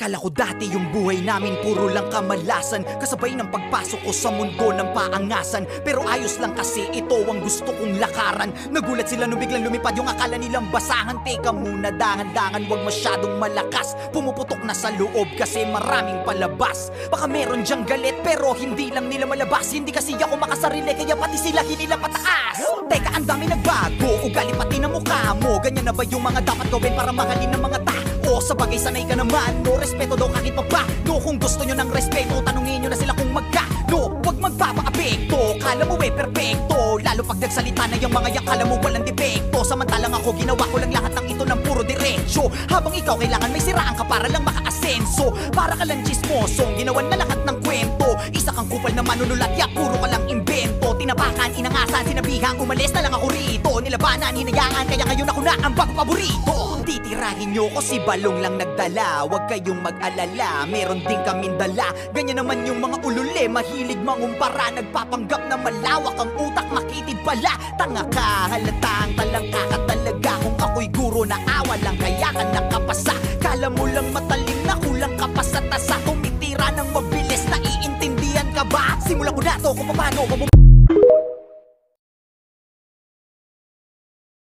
Akala ko dati yung buhay namin puro lang kamalasan, kasabay ng pagpasok ko sa mundo ng paangasan. Pero ayos lang kasi ito ang gusto kong lakaran. Nagulat sila nung biglang lumipad yung akala nilang basahan. Teka muna, dahan-dahan, wag masyadong malakas. Pumuputok na sa loob kasi maraming palabas. Baka meron dyang galit pero hindi lang nila malabas. Hindi kasi ako makasarili kaya pati sila hinila pataas. Teka, ang dami nagbago, ugali pati na mukha mo. Ganyan na ba yung mga dapat gawin para mahalin ng mga tao? Sa bagay sanay ka naman, no respeto daw kahit pa ba. No, kung gusto nyo ng respeto, tanungin nyo na sila kung magkano. Huwag magpapa-apekto, kala mo perfecto. Lalo pag nagsalita na yung mga yak, kala mo walang depekto. Samantalang ako, ginawa ko lang lahat ng ito ng puro diretsyo. Habang ikaw kailangan may siraan ka para lang maka-asenso. Para ka lang chismosong, ginawan na lahat ng kwento. Isa kang kupal na manunulat, yak puro ka lang imbento. Tinapakan, inangasan, sinabihan, umalis na lang ako rito. Nilabanan, hinayaan, kaya ngayon ako na ang bago-paborito. Titirahin nyo ko si balong lang nagdala. Huwag kayong mag-alala, meron din kaming dala. Ganyan naman yung mga ulule, mahilig mangumpara. Nagpapanggap na malawak ang utak, makitid pala. Tanga ka, halatang talangka ka talaga. Kung ako'y guro na awa lang, kaya ka nakapasa. Kala mo lang matalim na kulang ka pa sa tasa. Tumitira ng mabilis, naiintindihan ka ba? Simulan ko na to kung paano